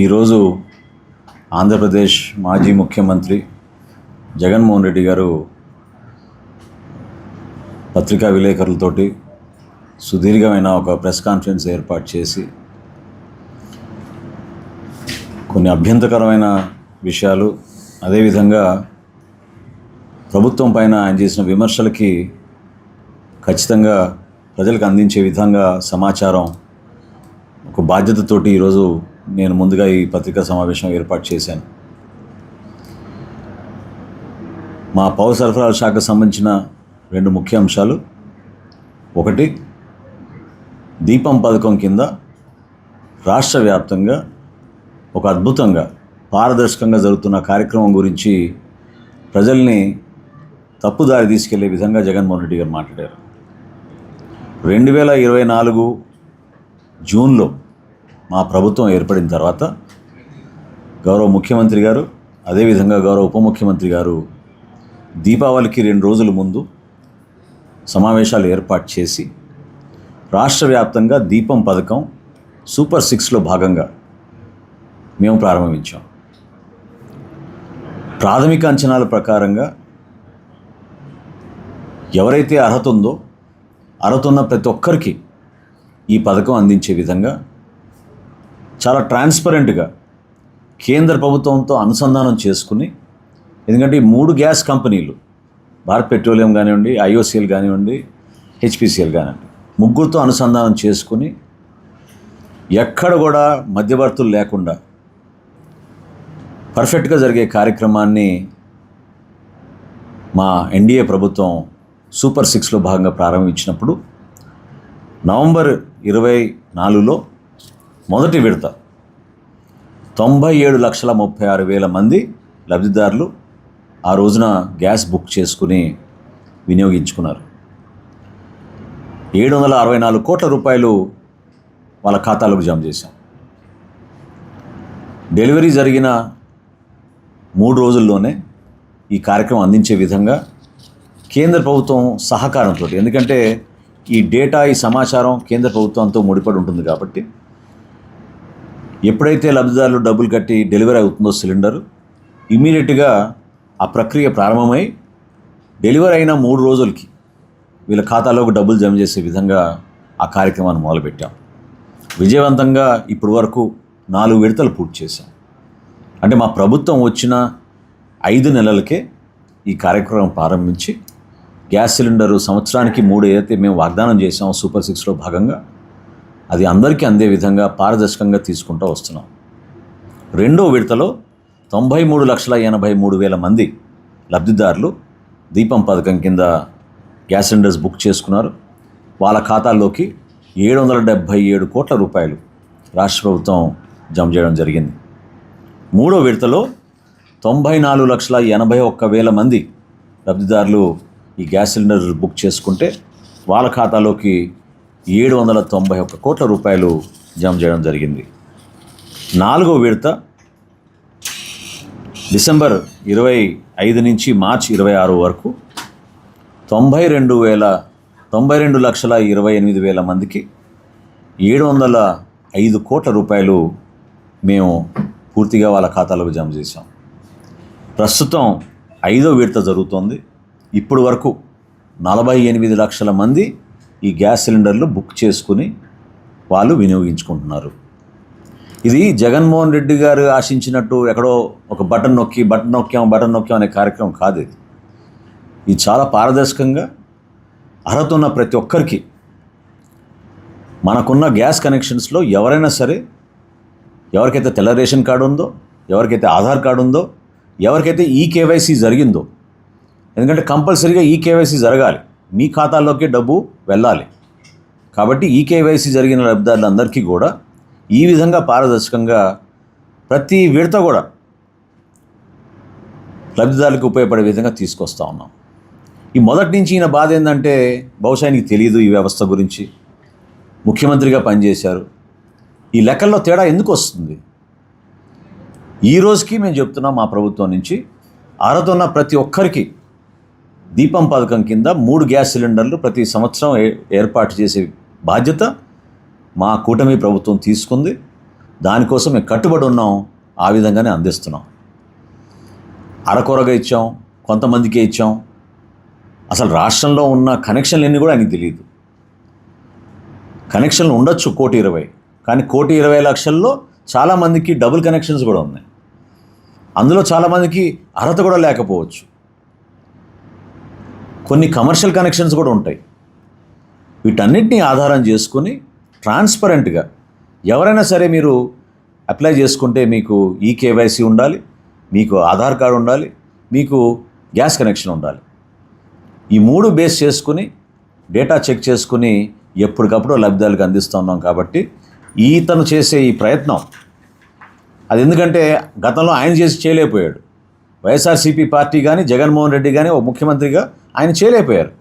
ఈరోజు ఆంధ్రప్రదేశ్ మాజీ ముఖ్యమంత్రి జగన్మోహన్ రెడ్డి గారు పత్రికా విలేకరులతోటి సుదీర్ఘమైన ఒక ప్రెస్ కాన్ఫరెన్స్ ఏర్పాటు చేసి కొన్ని అభ్యంతరకరమైన విషయాలు, అదేవిధంగా ప్రభుత్వం పైన ఆయన చేసిన విమర్శలకి ఖచ్చితంగా ప్రజలకు అందించే విధంగా సమాచారం ఒక బాధ్యతతోటి ఈరోజు నేను ముందుగా ఈ పత్రికా సమావేశం ఏర్పాటు చేశాను. మా పౌర సరఫరాల శాఖకు సంబంధించిన రెండు ముఖ్య అంశాలు. ఒకటి, దీపం పథకం కింద రాష్ట్ర వ్యాప్తంగా ఒక అద్భుతంగా పారదర్శకంగా జరుగుతున్న కార్యక్రమం గురించి ప్రజల్ని తప్పుదారి తీసుకెళ్లే విధంగా జగన్మోహన్ రెడ్డి గారు మాట్లాడారు. 2024 జూన్లో మా ప్రభుత్వం ఏర్పడిన తర్వాత గౌరవ ముఖ్యమంత్రి గారు, అదేవిధంగా గౌరవ ఉప ముఖ్యమంత్రి గారు దీపావళికి 2 రోజుల ముందు సమావేశాలు ఏర్పాటు చేసి రాష్ట్ర వ్యాప్తంగా దీపం పథకం సూపర్ 6లో భాగంగా మేము ప్రారంభించాం. ప్రాథమిక అంచనాల ప్రకారంగా ఎవరైతే అర్హత ఉందో, అర్హత ఉన్న ప్రతి ఒక్కరికి ఈ పథకం అందించే విధంగా చాలా ట్రాన్స్పరెంట్గా కేంద్ర ప్రభుత్వంతో అనుసంధానం చేసుకుని, ఎందుకంటే ఈ 3 గ్యాస్ కంపెనీలు, భారత్ పెట్రోలియం కానివ్వండి, IOCL కానివ్వండి, HPCL కానివ్వండి, ముగ్గురితో అనుసంధానం చేసుకుని ఎక్కడ కూడా మధ్యవర్తులు లేకుండా పర్ఫెక్ట్గా జరిగే కార్యక్రమాన్ని మా NDA ప్రభుత్వం సూపర్ 6లో భాగంగా ప్రారంభించినప్పుడు నవంబర్ 24లో మొదటి విడత 97,36,000 మంది లబ్ధిదారులు ఆ రోజున గ్యాస్ బుక్ చేసుకుని వినియోగించుకున్నారు. 764 కోట్ల రూపాయలు వాళ్ళ ఖాతాలకు జమ చేశాం. డెలివరీ జరిగిన 3 రోజుల్లోనే ఈ కార్యక్రమం అందించే విధంగా కేంద్ర ప్రభుత్వం సహకారంతో, ఎందుకంటే ఈ డేటా, ఈ సమాచారం కేంద్ర ప్రభుత్వంతో ముడిపడి ఉంటుంది కాబట్టి ఎప్పుడైతే లబ్ధిదారులు డబ్బులు కట్టి డెలివరీ అవుతుందో సిలిండరు, ఇమ్మీడియట్గా ఆ ప్రక్రియ ప్రారంభమై డెలివరీ అయిన 3 రోజులకి వీళ్ళ ఖాతాలోకి డబ్బులు జమ చేసే విధంగా ఆ కార్యక్రమాన్ని మొదలుపెట్టాం. విజయవంతంగా ఇప్పటి వరకు 4 విడతలు పూర్తి చేశాం. అంటే మా ప్రభుత్వం వచ్చిన 5 నెలలకే ఈ కార్యక్రమం ప్రారంభించి గ్యాస్ సిలిండరు సంవత్సరానికి 3 ఏదైతే మేము వాగ్దానం చేసామో సూపర్ 6లో భాగంగా అది అందరికీ అందే విధంగా పారదర్శకంగా తీసుకుంటూ వస్తున్నాం. 2వ విడతలో 93,83,000 మంది లబ్ధిదారులు దీపం పథకం కింద గ్యాస్ సిలిండర్స్ బుక్ చేసుకున్నారు. వాళ్ళ ఖాతాల్లోకి 777 కోట్ల రూపాయలు రాష్ట్ర ప్రభుత్వం జమ చేయడం జరిగింది. 3వ విడతలో 94,81,000 మంది లబ్ధిదారులు ఈ గ్యాస్ సిలిండర్ బుక్ చేసుకుంటే వాళ్ళ ఖాతాలోకి 791 కోట్ల రూపాయలు జమ చేయడం జరిగింది. 4వ విడత డిసెంబర్ 25 నుంచి మార్చి 26 వరకు 92,28,000 మందికి 705 కోట్ల రూపాయలు మేము పూర్తిగా వాళ్ళ ఖాతాలకు జమ చేశాం. ప్రస్తుతం 5వ విడత జరుగుతోంది. ఇప్పటి వరకు 48 లక్షల మంది ఈ గ్యాస్ సిలిండర్లు బుక్ చేసుకుని వాళ్ళు వినియోగించుకుంటున్నారు. ఇది జగన్మోహన్ రెడ్డి గారు ఆశించినట్టు ఎక్కడో ఒక బటన్ నొక్కాం అనే కార్యక్రమం కాదు. ఇది చాలా పారదర్శకంగా అర్హత ఉన్న ప్రతి ఒక్కరికి, మనకున్న గ్యాస్ కనెక్షన్స్లో ఎవరైనా సరే, ఎవరికైతే తెల్ల రేషన్ కార్డు ఉందో, ఎవరికైతే ఆధార్ కార్డు ఉందో, ఎవరికైతే KYC జరిగిందో, ఎందుకంటే కంపల్సరీగా KYC జరగాలి, మీ ఖాతాల్లోకి డబ్బు వెళ్ళాలి. కాబట్టి KYC జరిగిన లబ్ధిదారులందరికీ కూడా ఈ విధంగా పారదర్శకంగా ప్రతి విడత కూడా లబ్ధిదారులకు ఉపయోగపడే విధంగా తీసుకొస్తూ ఉన్నాం. ఈ మొదటి నుంచి ఈయన బాధ ఏంటంటే, బహుశా ఆయనకి తెలియదు ఈ వ్యవస్థ గురించి, ముఖ్యమంత్రిగా పనిచేశారు, ఈ లెక్కల్లో తేడా ఎందుకు వస్తుంది. ఈ రోజుకి మేము చెప్తున్నాం, మా ప్రభుత్వం నుంచి అర్హత ఉన్న ప్రతి ఒక్కరికి దీపం పథకం కింద 3 గ్యాస్ సిలిండర్లు ప్రతి సంవత్సరం ఏర్పాటు చేసే బాధ్యత మా కూటమి ప్రభుత్వం తీసుకుంది. దానికోసం మేము కట్టుబడి ఉన్నాం. ఆ విధంగానే అందిస్తున్నాం. అరకొరగా ఇచ్చాం, కొంతమందికే ఇచ్చాం. అసలు రాష్ట్రంలో ఉన్న కనెక్షన్లు ఎన్ని కూడా ఆయనకి తెలియదు. కనెక్షన్లు ఉండొచ్చు 1,20,00,000, కానీ 1,20,00,000 చాలామందికి డబుల్ కనెక్షన్స్ కూడా ఉన్నాయి. అందులో చాలామందికి అర్హత కూడా లేకపోవచ్చు. కొన్ని కమర్షియల్ కనెక్షన్స్ కూడా ఉంటాయి. వీటన్నిటిని ఆధారం చేసుకుని ట్రాన్స్పరెంట్గా ఎవరైనా సరే మీరు అప్లై చేసుకుంటే మీకు ఈకేవైసీ ఉండాలి, మీకు ఆధార్ కార్డు ఉండాలి, మీకు గ్యాస్ కనెక్షన్ ఉండాలి. ఈ 3 బేస్ చేసుకుని డేటా చెక్ చేసుకుని ఎప్పటికప్పుడు లబ్ధిదారులకు అందిస్తున్నాం. కాబట్టి ఈతను చేసే ఈ ప్రయత్నం అది ఎందుకంటే గతంలో ఆయన చేయలేకపోయాడు. వైఎస్ఆర్సీపీ పార్టీ కానీ జగన్మోహన్ రెడ్డి కానీ ఒక ముఖ్యమంత్రిగా ఆయన చేయలేకపోయారు.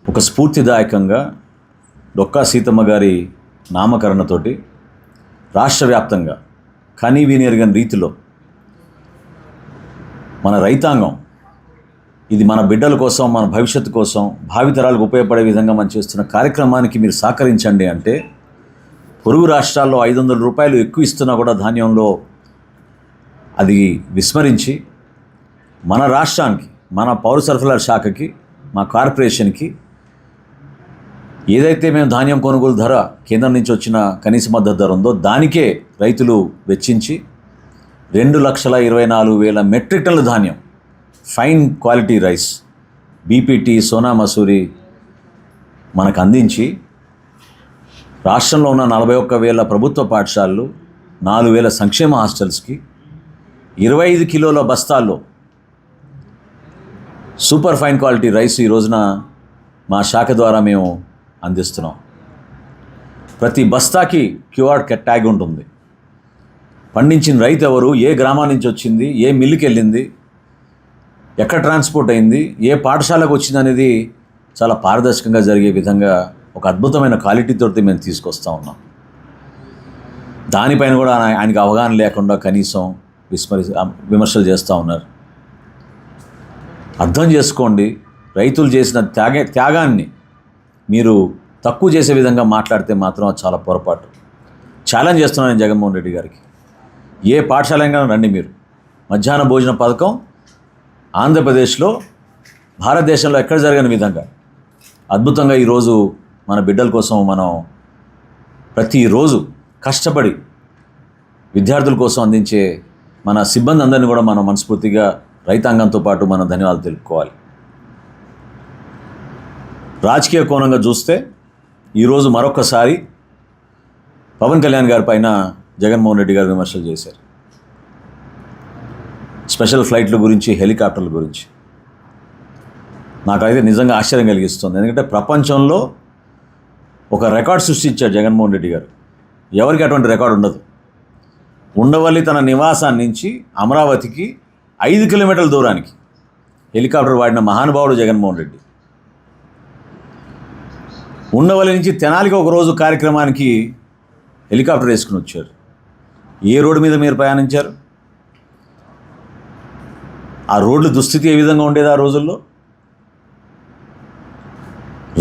ఒక స్ఫూర్తిదాయకంగా డొక్కా సీతమ్మ గారి నామకరణతోటి రాష్ట్ర వ్యాప్తంగా కనీ విని ఎరగని రీతిలో మన రైతాంగం ఇది మన బిడ్డల కోసం, మన భవిష్యత్తు కోసం, భావితరాలకు ఉపయోగపడే విధంగా మనం చేస్తున్న కార్యక్రమానికి మీరు సహకరించండి అంటే పొరుగు రాష్ట్రాల్లో 500 రూపాయలు ఎక్కువ ఇస్తున్నా కూడా ధాన్యంలో అది విస్మరించి మన రాష్ట్రానికి, మన పౌర సరఫరాల శాఖకి, మా కార్పొరేషన్కి ఏదైతే మేము ధాన్యం కొనుగోలు ధర కేంద్రం నుంచి వచ్చిన కనీస మద్దతు ధర ఉందో దానికే రైతులు వెచ్చించి 2,24,000 మెట్రిక్ టన్నుల ధాన్యం, fine quality rice, BPT, Sona Masuri మనకు అందించి రాష్ట్రంలో ఉన్న 41,000 ప్రభుత్వ పాఠశాలలు, 4,000 సంక్షేమ హాస్టల్స్కి 25 కిలోల బస్తాల్లో సూపర్ ఫైన్ క్వాలిటీ రైస్ ఈ రోజున మా శాఖ ద్వారా మేము అందిస్తున్నాం. ప్రతి బస్తాకి క్యూఆర్ ట్యాగ్ ఉంటుంది. పండించిన రైతు ఎవరు, ఏ గ్రామం నుంచి వచ్చింది, ఏ మిల్లుకి వెళ్ళింది, ఎక్కడ ట్రాన్స్పోర్ట్ అయింది, ఏ పాఠశాలకు వచ్చింది అనేది చాలా పారదర్శకంగా జరిగే విధంగా ఒక అద్భుతమైన క్వాలిటీతో మేము తీసుకొస్తూ ఉన్నాం. దానిపైన కూడా ఆయనకు అవగాహన లేకుండా కనీసం విమర్శలు చేస్తూ ఉన్నారు. అర్థం చేసుకోండి. రైతులు చేసిన త్యాగాన్ని మీరు తక్కువ చేసే విధంగా మాట్లాడితే మాత్రం అది చాలా పొరపాటు. ఛాలెంజ్ చేస్తున్నాను నేను జగన్మోహన్ రెడ్డి గారికి. ఏ పాఠశాలైనా రండి మీరు. మధ్యాహ్న భోజన పథకం ఆంధ్రప్రదేశ్లో, భారతదేశంలో ఎక్కడ జరగని విధంగా అద్భుతంగా ఈరోజు మన బిడ్డల కోసం మనం ప్రతిరోజు కష్టపడి విద్యార్థుల కోసం అందించే మన సిబ్బంది అందరినీ కూడా మనం మనస్ఫూర్తిగా రైతాంగంతో పాటు మనం ధన్యవాదాలు తెలుపుకోవాలి. రాజకీయ కోణంగా చూస్తే ఈరోజు మరొకసారి పవన్ కళ్యాణ్ గారి పైన జగన్మోహన్ రెడ్డి గారు విమర్శలు చేశారు. స్పెషల్ ఫ్లైట్ల గురించి, హెలికాప్టర్ల గురించి నాకైతే నిజంగా ఆశ్చర్యం కలిగిస్తుంది. ఎందుకంటే ప్రపంచంలో ఒక రికార్డ్ సృష్టించాడు జగన్మోహన్ రెడ్డి గారు. ఎవరికి అటువంటి రికార్డు ఉండదు. ఉండవల్లి తన నివాసాన్ని నుంచి అమరావతికి 5 కిలోమీటర్ల దూరానికి హెలికాప్టర్ వాడిన మహానుభావుడు జగన్మోహన్ రెడ్డి. ఉండవల్లి నుంచి తెనాలికి ఒకరోజు కార్యక్రమానికి హెలికాప్టర్ వేసుకుని వచ్చారు. ఏ రోడ్డు మీద మీరు ప్రయాణించారు? ఆ రోడ్ల దుస్థితి ఏ విధంగా ఉండేది ఆ రోజుల్లో?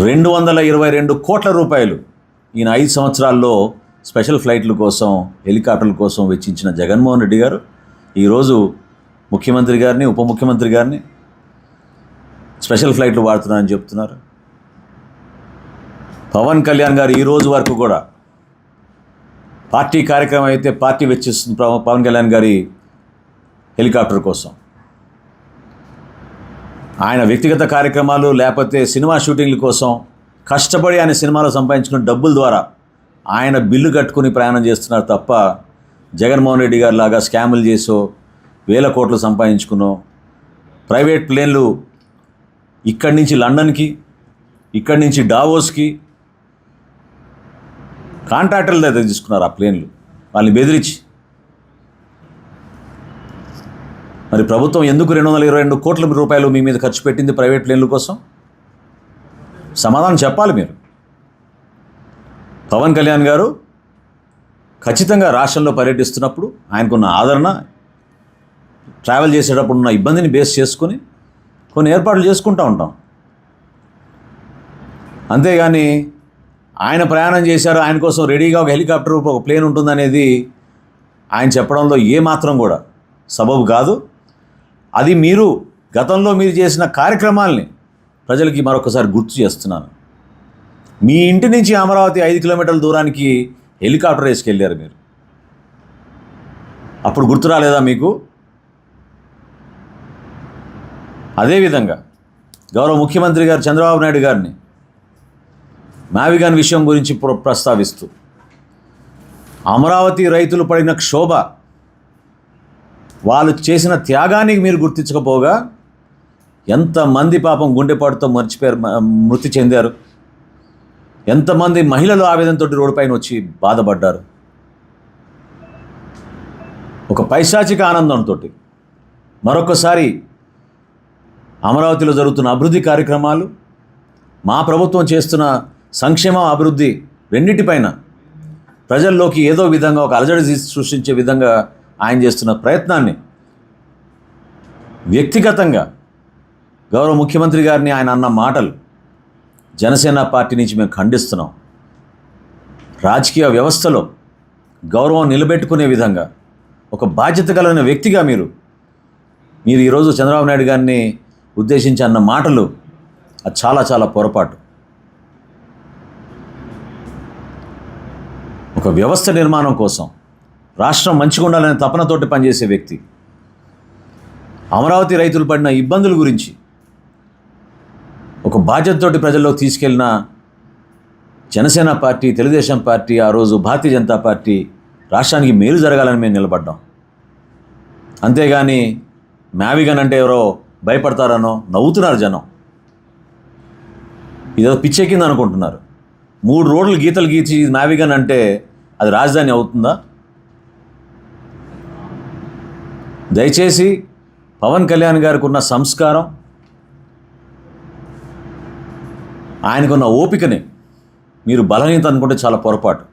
222 కోట్ల రూపాయలు ఈయన 5 సంవత్సరాల్లో స్పెషల్ ఫ్లైట్ల కోసం, హెలికాప్టర్ల కోసం వెచ్చించిన జగన్మోహన్ రెడ్డి గారు ఈరోజు ముఖ్యమంత్రి గారిని, ఉప ముఖ్యమంత్రి గారిని స్పెషల్ ఫ్లైట్లు వాడుతున్నారని చెప్తున్నారు. పవన్ కళ్యాణ్ గారు ఈ రోజు వరకు కూడా పార్టీ కార్యక్రమం అయితే పార్టీ వెచ్చిస్తుంది పవన్ కళ్యాణ్ గారి హెలికాప్టర్ కోసం. ఆయన వ్యక్తిగత కార్యక్రమాలు లేకపోతే సినిమా షూటింగ్ల కోసం కష్టపడి ఆయన సినిమాలో సంపాదించుకున్న డబ్బుల ద్వారా ఆయన బిల్లు కట్టుకుని ప్రయాణం చేస్తున్నారు తప్ప జగన్మోహన్ రెడ్డి గారి లాగా స్కాములు చేసో 1,000 కోట్లు సంపాదించుకున్నో, ప్రైవేట్ ప్లేన్లు ఇక్కడి నుంచి లండన్కి, ఇక్కడి నుంచి డావోస్కి కాంట్రాక్టర్ల దగ్గర తీసుకున్నారు ఆ ప్లేన్లు, వాళ్ళని బెదిరించి. మరి ప్రభుత్వం ఎందుకు 222 కోట్ల రూపాయలు మీ మీద ఖర్చు పెట్టింది ప్రైవేట్ ప్లేన్ల కోసం? సమాధానం చెప్పాలి మీరు. పవన్ కళ్యాణ్ గారు ఖచ్చితంగా రాష్ట్రంలో పర్యటిస్తున్నప్పుడు ఆయనకున్న ఆదరణ, ట్రావెల్ చేసేటప్పుడు ఉన్న ఇబ్బందిని బేస్ చేసుకుని కొన్ని ఏర్పాట్లు చేసుకుంటూ ఉంటాం. అంతేగాని ఆయన ప్రయాణం చేశారు, ఆయన కోసం రెడీగా ఒక హెలికాప్టర్, ఒక ప్లేన్ ఉంటుందనేది ఆయన చెప్పడంలో ఏమాత్రం కూడా సబబు కాదు. అది మీరు గతంలో మీరు చేసిన కార్యక్రమాల్ని ప్రజలకి మరొకసారి గుర్తు చేస్తున్నాను. మీ ఇంటి నుంచి అమరావతి 5 కిలోమీటర్ల దూరానికి హెలికాప్టర్ వేసుకెళ్ళారు మీరు. అప్పుడు గుర్తు రాలేదా మీకు? అదేవిధంగా గౌరవ ముఖ్యమంత్రి గారు చంద్రబాబు నాయుడు గారిని మావిగన్ విషయం గురించి ప్రస్తావిస్తూ అమరావతి రైతులు పడిన క్షోభ, వాళ్ళు చేసిన త్యాగానికి మీరు గుర్తించకపోగా ఎంతమంది పాపం గుండెపాటుతో మృతి చెందారు, ఎంతమంది మహిళలు ఆవేదనతో రోడ్డుపైన వచ్చి బాధపడ్డారు. ఒక పైశాచిక ఆనందంతో మరొకసారి అమరావతిలో జరుగుతున్న అభివృద్ధి కార్యక్రమాలు, మా ప్రభుత్వం చేస్తున్న సంక్షేమ అభివృద్ధి రెండింటిపైన ప్రజల్లోకి ఏదో విధంగా ఒక అలజడి సృష్టించే విధంగా ఆయన చేస్తున్న ప్రయత్నాన్ని వ్యక్తిగతంగా గౌరవ ముఖ్యమంత్రి గారిని ఆయన అన్న మాటలు జనసేన పార్టీ నుంచి మేము ఖండిస్తున్నాం. రాజకీయ వ్యవస్థలో గౌరవం నిలబెట్టుకునే విధంగా ఒక బాధ్యత కలిగిన వ్యక్తిగా మీరు ఈరోజు చంద్రబాబు నాయుడు గారిని ఉద్దేశించి అన్న మాటలు అది చాలా చాలా పొరపాటు. ఒక వ్యవస్థ నిర్మాణం కోసం, రాష్ట్రం మంచిగా ఉండాలనే తపనతోటి పనిచేసే వ్యక్తి అమరావతి రైతులు పడిన ఇబ్బందుల గురించి ఒక బాధ్యతతోటి ప్రజల్లో తీసుకెళ్లిన జనసేన పార్టీ, తెలుగుదేశం పార్టీ, ఆ రోజు భారతీయ జనతా పార్టీ రాష్ట్రానికి మేలు జరగాలని మేము నిలబడ్డాం. అంతేగాని మావిగన్ అంటే ఎవరో భయపడతారనో నవ్వుతున్నారు జనం. ఇదో పిచ్చెక్కింది అనుకుంటున్నారు. 3 రోడ్లు గీతలు గీచి మావిగన్ అంటే అది రాజధాని అవుతుందా? దయచేసి పవన్ కళ్యాణ్ గారికి ఉన్న సంస్కారం, ఆయనకున్న ఓపికని మీరు బలహీనత అనుకుంటే చాలా పొరపాటు.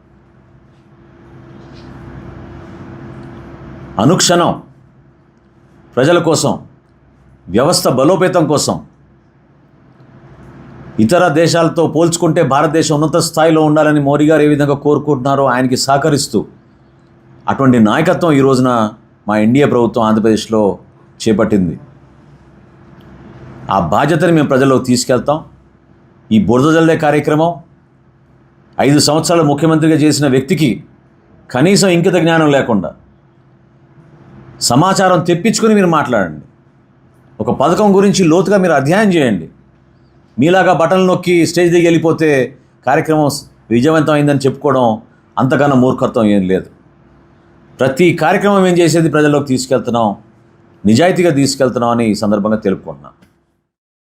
అనుక్షణం ప్రజల కోసం, వ్యవస్థ బలోపేతం కోసం, ఇతర దేశాలతో పోల్చుకుంటే భారతదేశం ఉన్నత స్థాయిలో ఉండాలని మోడీ గారు ఏ విధంగా కోరుకుంటున్నారో ఆయనకి సహకరిస్తూ అటువంటి నాయకత్వం ఈ రోజున మా ఎన్డీఏ ప్రభుత్వం ఆంధ్రప్రదేశ్లో చేపట్టింది. ఆ బాధ్యతని మేము ప్రజల్లోకి తీసుకెళ్తాం. ఈ బురద జల్లే కార్యక్రమం 5 సంవత్సరాలు ముఖ్యమంత్రిగా చేసిన వ్యక్తికి కనీసం ఇంకిత జ్ఞానం లేకుండా సమాచారం తెప్పించుకొని మీరు మాట్లాడండి. ఒక పథకం గురించి లోతుగా మీరు అధ్యయనం చేయండి. మీలాగా బటన్లు నొక్కి స్టేజ్ దిగి వెళ్ళిపోతే కార్యక్రమం విజయవంతం అయిందని చెప్పుకోవడం అంతకన్నా మూర్ఖత్వం ఏం లేదు. ప్రతి కార్యక్రమం ఏం చేసేది ప్రజల్లోకి తీసుకెళ్తున్నాం, నిజాయితీగా తీసుకెళ్తున్నాం అని ఈ సందర్భంగా తెలుపుకుంటున్నాం.